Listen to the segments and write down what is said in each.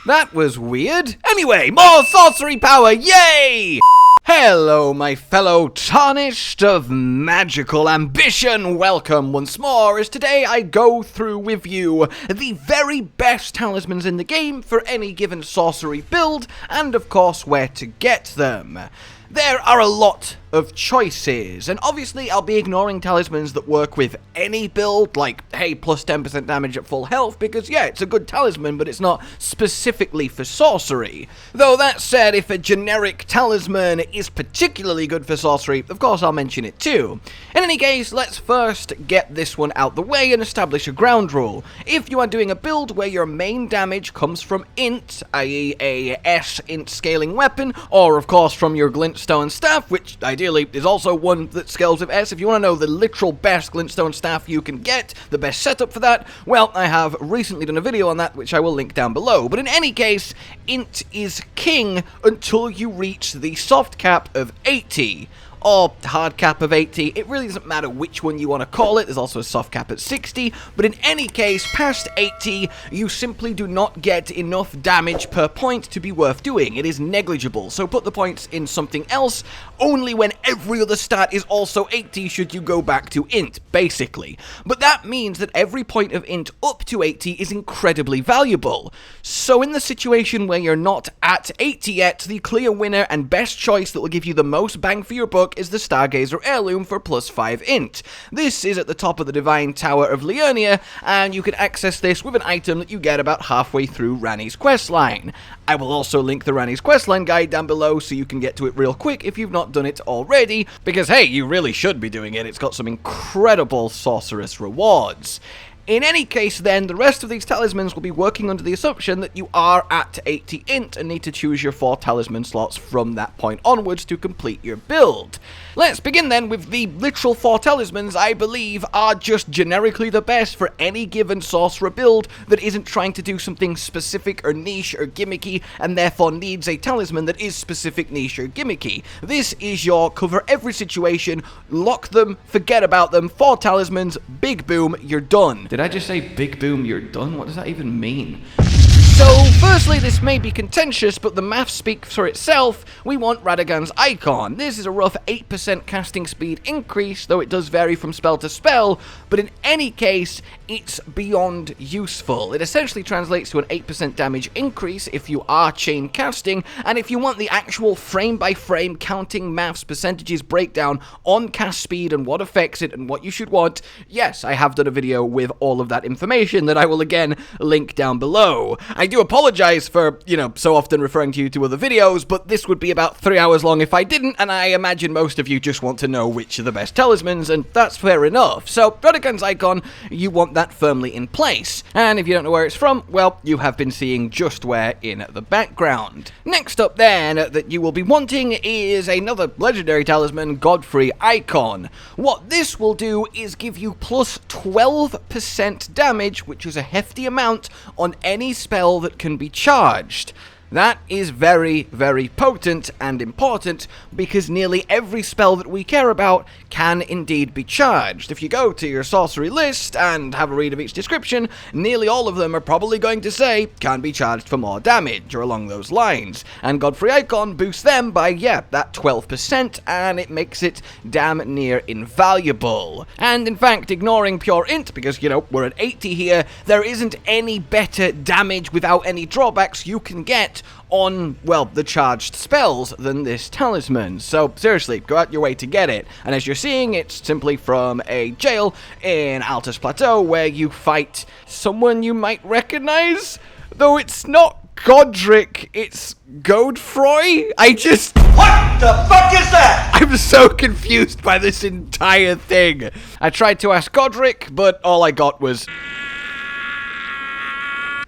That was weird. Anyway, more sorcery power, yay! Hello, my fellow tarnished of magical ambition. Welcome once more, as today I go through with you the very best talismans in the game for any given sorcery build, and of course where to get them. There are a lot of choices, and obviously I'll be ignoring talismans that work with any build, like, hey, plus 10% damage at full health, because yeah, it's a good talisman, but it's not specifically for sorcery. Though that said, if a generic talisman is particularly good for sorcery, of course I'll mention it too. In any case, let's first get this one out the way and establish a ground rule. If you are doing a build where your main damage comes from int, i.e. a S int scaling weapon, or of course from your Glintstone Staff, which ideally is also one that scales with S. If you want to know the literal best Glintstone Staff you can get, the best setup for that, well, I have recently done a video on that, which I will link down below. But in any case, int is king until you reach the soft cap of 80. Or hard cap of 80, it really doesn't matter which one you want to call it. There's also a soft cap at 60, but in any case, past 80, you simply do not get enough damage per point to be worth doing. It is negligible, so put the points in something else. Only when every other stat is also 80 should you go back to int, basically. But that means that every point of int up to 80 is incredibly valuable. So in the situation where you're not at 80 yet, the clear winner and best choice that will give you the most bang for your buck is the Stargazer Heirloom for plus 5 int. This is at the top of the Divine Tower of Liurnia, and you can access this with an item that you get about halfway through Ranni's questline. I will also link the Ranni's questline guide down below so you can get to it real quick if you've not done it already, because hey, you really should be doing it. It's got some incredible sorceress rewards. In any case then, the rest of these talismans will be working under the assumption that you are at 80 int and need to choose your 4 talisman slots from that point onwards to complete your build. Let's begin then with the literal 4 talismans I believe are just generically the best for any given sorcerer build that isn't trying to do something specific or niche or gimmicky and therefore needs a talisman that is specific, niche or gimmicky. This is your cover every situation, lock them, forget about them, 4 talismans, big boom, you're done. Did I just say big boom, you're done? What does that even mean? So, firstly, this may be contentious, but the math speaks for itself. We want Radagon's Icon. This is a rough 8% casting speed increase, though it does vary from spell to spell, but in any case, it's beyond useful. It essentially translates to an 8% damage increase if you are chain casting, and if you want the actual frame-by-frame counting maths percentages breakdown on cast speed and what affects it and what you should want, yes, I have done a video with all of that information that I will again link down below. I do apologize for, so often referring to you to other videos, but this would be about 3 hours long if I didn't, and I imagine most of you just want to know which are the best talismans, and that's fair enough. So, Radagon's Icon, you want that firmly in place. And if you don't know where it's from, well, you have been seeing just where in the background. Next up then, that you will be wanting is another legendary talisman, Godfrey Icon. What this will do is give you plus 12% damage, which is a hefty amount, on any spell that can be charged. That is very, very potent and important because nearly every spell that we care about can indeed be charged. If you go to your sorcery list and have a read of each description, nearly all of them are probably going to say can be charged for more damage or along those lines. And Godfrey Icon boosts them by, that 12%, and it makes it damn near invaluable. And in fact, ignoring pure int, because, we're at 80 here, there isn't any better damage without any drawbacks you can get on, the charged spells than this talisman. So, seriously, go out your way to get it. And as you're seeing, it's simply from a jail in Altus Plateau where you fight someone you might recognize, though it's not Godric, it's Godfrey? What the fuck is that? I'm so confused by this entire thing. I tried to ask Godric, but all I got was...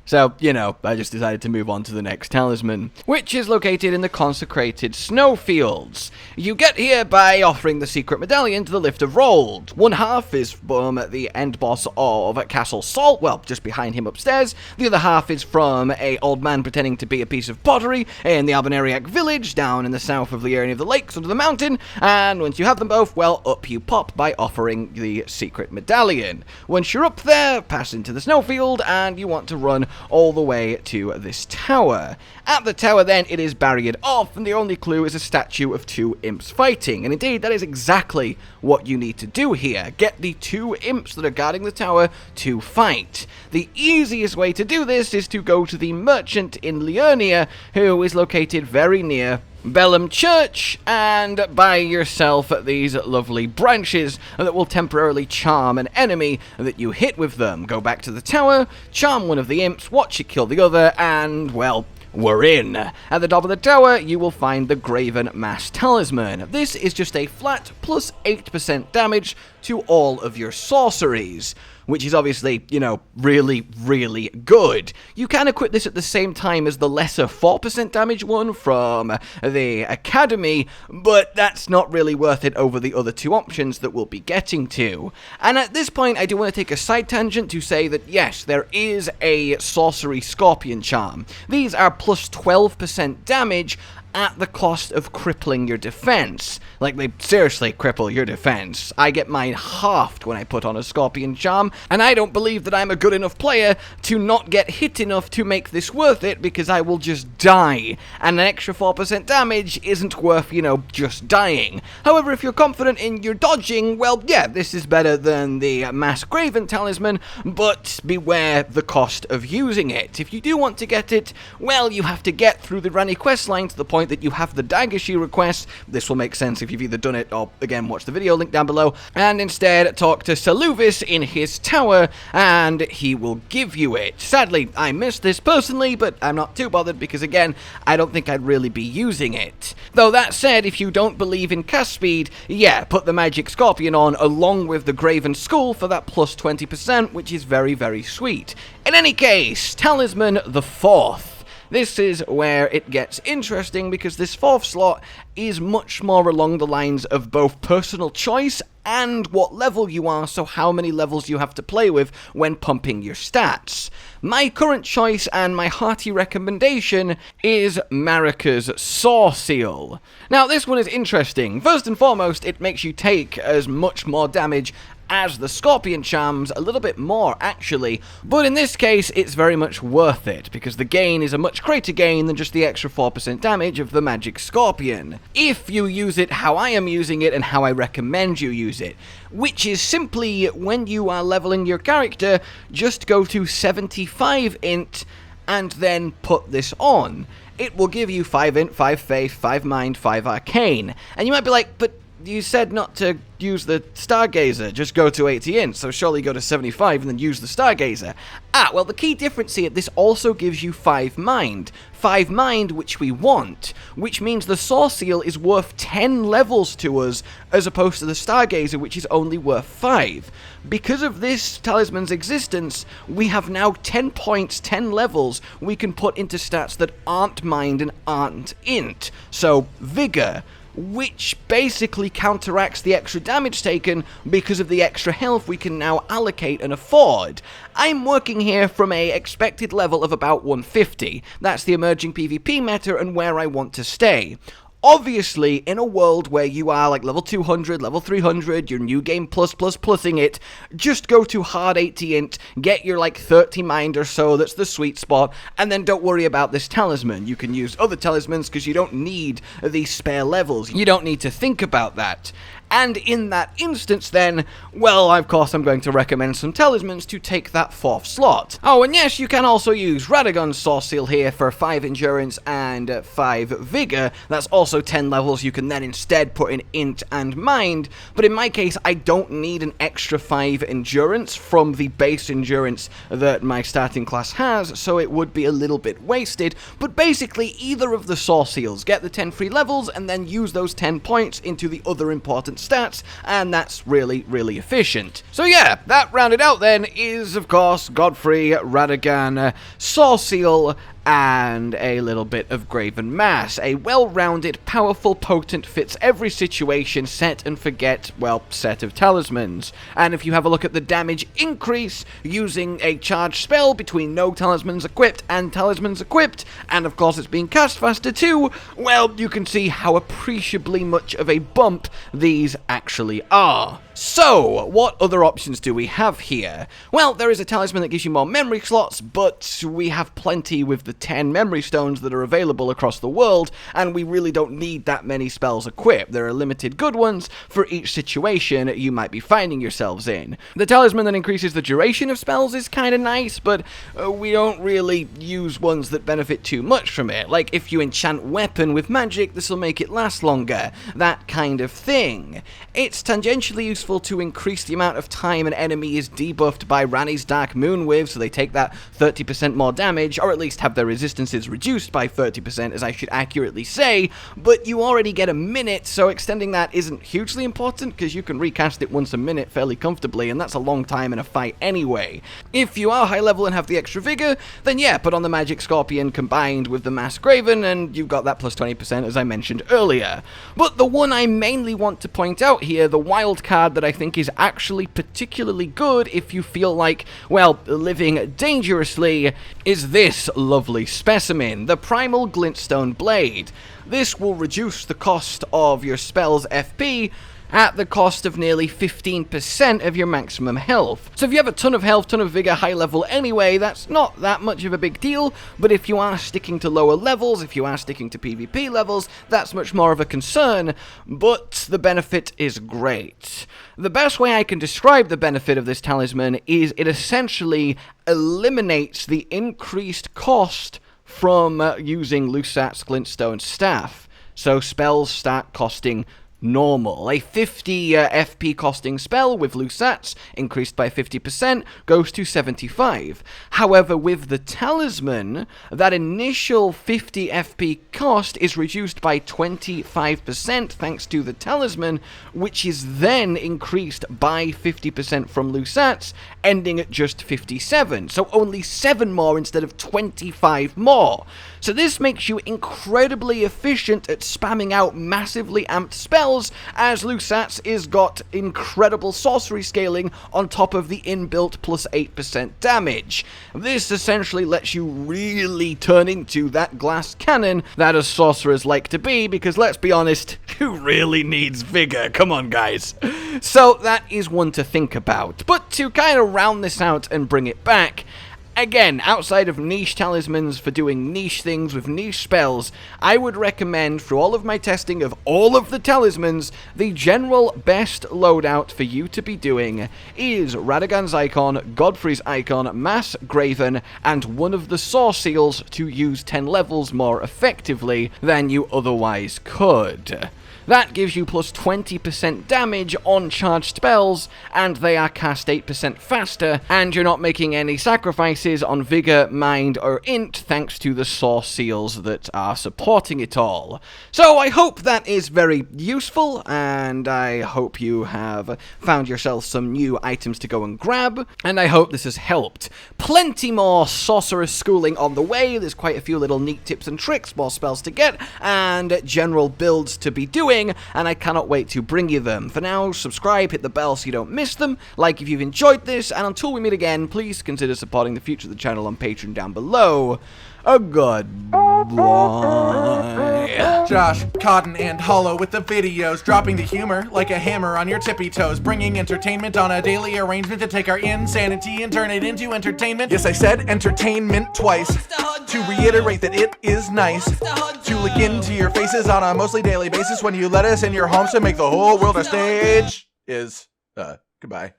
So, I just decided to move on to the next talisman, which is located in the consecrated snowfields. You get here by offering the secret medallion to the Lift of Rold. One half is from the end boss of Castle Salt, just behind him upstairs. The other half is from a old man pretending to be a piece of pottery in the Albaneriac village down in the south of the area of the lakes under the mountain. And once you have them both, up you pop by offering the secret medallion. Once you're up there, pass into the snowfield, and you want to run all the way to this tower. At the tower then, it is barriered off, and the only clue is a statue of 2 imps fighting. And indeed, that is exactly what you need to do here. Get the 2 imps that are guarding the tower to fight. The easiest way to do this is to go to the merchant in Liurnia, who is located very near Bellum Church, and buy yourself these lovely branches that will temporarily charm an enemy that you hit with them. Go back to the tower, charm one of the imps, watch it kill the other, and, well, we're in. At the top of the tower, you will find the Graven-mass Talisman. This is just a flat plus 8% damage to all of your sorceries, which is obviously, you know, really, really good. You can equip this at the same time as the lesser 4% damage one from the Academy, but that's not really worth it over the other 2 options that we'll be getting to. And at this point, I do want to take a side tangent to say that, yes, there is a Sorcery Scorpion Charm. These are plus 12% damage, at the cost of crippling your defense. Like, they seriously cripple your defense. I get mine halved when I put on a Scorpion Charm, and I don't believe that I'm a good enough player to not get hit enough to make this worth it, because I will just die. And an extra 4% damage isn't worth, you know, just dying. However, if you're confident in your dodging, well, yeah, this is better than the Mass Graven Talisman, but beware the cost of using it. If you do want to get it, well, you have to get through the Ranni questline to the point that you have the dagger she requests. This will make sense if you've either done it or, again, watch the video link down below, and instead talk to Saluvis in his tower, and he will give you it. Sadly, I missed this personally, but I'm not too bothered because, again, I don't think I'd really be using it. Though that said, if you don't believe in cast speed, yeah, put the Magic Scorpion on along with the Graven Skull for that plus 20%, which is very, very sweet. In any case, Talisman the 4th. This is where it gets interesting, because this 4th slot is much more along the lines of both personal choice and what level you are, so how many levels you have to play with when pumping your stats. My current choice and my hearty recommendation is Marika's Soreseal. Now, this one is interesting. First and foremost, it makes you take as much more damage as the Scorpion Charms, a little bit more actually, but in this case it's very much worth it, because the gain is a much greater gain than just the extra 4% damage of the Magic Scorpion, if you use it how I am using it and how I recommend you use it, which is simply, when you are leveling your character, just go to 75 int and then put this on. It will give you 5 int, 5 faith, 5 mind, 5 arcane, and you might be like, but you said not to use the Stargazer, just go to 80 int, so surely go to 75 and then use the Stargazer. Ah, well, the key difference here, this also gives you 5 mind. 5 mind, which we want, which means the Soreseal is worth 10 levels to us, as opposed to the Stargazer, which is only worth 5. Because of this talisman's existence, we have now 10 points, 10 levels we can put into stats that aren't mind and aren't int. So, Vigor, which basically counteracts the extra damage taken because of the extra health we can now allocate and afford. I'm working here from a expected level of about 150. That's the emerging PvP meta and where I want to stay. Obviously, in a world where you are like level 200, level 300, your new game plussing it, just go to hard 80 int, get your like 30 mind or so, that's the sweet spot, and then don't worry about this talisman. You can use other talismans because you don't need these spare levels. You don't need to think about that. And in that instance then, well, of course I'm going to recommend some talismans to take that 4th slot. Oh, and yes, you can also use Radagon Soreseal here for 5 endurance and 5 vigor. That's also 10 levels you can then instead put in int and mind, but in my case I don't need an extra 5 endurance from the base endurance that my starting class has, so it would be a little bit wasted. But basically, either of the Soreseals, get the 10 free levels and then use those 10 points into the other important stats, and that's really, really efficient. So yeah, that rounded out then is, of course, Godfrey Radagon Soreseal, and a little bit of Graven-mass. A well-rounded, powerful, potent, fits every situation, set and forget, well, set of talismans. And if you have a look at the damage increase using a charged spell between no talismans equipped and talismans equipped, and of course it's being cast faster too, well, you can see how appreciably much of a bump these these actually are. So, what other options do we have here? Well, there is a talisman that gives you more memory slots, but we have plenty with the 10 memory stones that are available across the world, and we really don't need that many spells equipped. There are limited good ones for each situation you might be finding yourselves in. The talisman that increases the duration of spells is kind of nice, but we don't really use ones that benefit too much from it. Like, if you enchant weapon with magic, this will make it last longer. That kind of thing. It's tangentially useful to increase the amount of time an enemy is debuffed by Ranni's Dark Moon with, so they take that 30% more damage, or at least have their resistances reduced by 30%, as I should accurately say, but you already get a minute, so extending that isn't hugely important, because you can recast it once a minute fairly comfortably, and that's a long time in a fight anyway. If you are high level and have the extra vigor, then yeah, put on the Magic Scorpion combined with the Mass Graven, and you've got that plus 20% as I mentioned earlier. But the one I mainly want to point out here, the Wildcard that I think is actually particularly good if you feel like, well, living dangerously, is this lovely specimen, the Primal Glintstone Blade. This will reduce the cost of your spell's FP at the cost of nearly 15% of your maximum health. So if you have a ton of health, ton of vigor, high level anyway, that's not that much of a big deal, but if you are sticking to lower levels, if you are sticking to PvP levels, that's much more of a concern, but the benefit is great. The best way I can describe the benefit of this talisman is it essentially eliminates the increased cost from using Lusat's Glintstone Staff. So spells start costing normal. A 50 FP costing spell with Lusat's, increased by 50%, goes to 75. However, with the talisman, that initial 50 FP cost is reduced by 25% thanks to the talisman, which is then increased by 50% from Lusat's, ending at just 57. So only 7 more instead of 25 more. So this makes you incredibly efficient at spamming out massively amped spells, as Lusat's is got incredible sorcery scaling on top of the inbuilt plus 8% damage. This essentially lets you really turn into that glass cannon that us sorcerers like to be, because let's be honest, who really needs vigor? Come on, guys. So that is one to think about. But to kind of round this out and bring it back, again, outside of niche talismans for doing niche things with niche spells, I would recommend, through all of my testing of all of the talismans, the general best loadout for you to be doing is Radagon's Icon, Godfrey's Icon, Mass Graven, and one of the Soreseals to use 10 levels more effectively than you otherwise could. That gives you plus 20% damage on charged spells, and they are cast 8% faster, and you're not making any sacrifices on Vigor, Mind, or Int thanks to the Soreseals that are supporting it all. So I hope that is very useful, and I hope you have found yourself some new items to go and grab, and I hope this has helped. Plenty more sorcerer schooling on the way. There's quite a few little neat tips and tricks, more spells to get, and general builds to be doing, and I cannot wait to bring you them. For now, subscribe, hit the bell so you don't miss them, like if you've enjoyed this, and until we meet again, please consider supporting the future of the channel on Patreon down below. Goodbye. Josh, Cotton, and Hollow with the videos, dropping the humor like a hammer on your tippy toes, bringing entertainment on a daily arrangement to take our insanity and turn it into entertainment. Yes, I said entertainment twice, to reiterate that it is nice to look into your faces on a mostly daily basis when you let us in your homes to make the whole world a stage. Goodbye.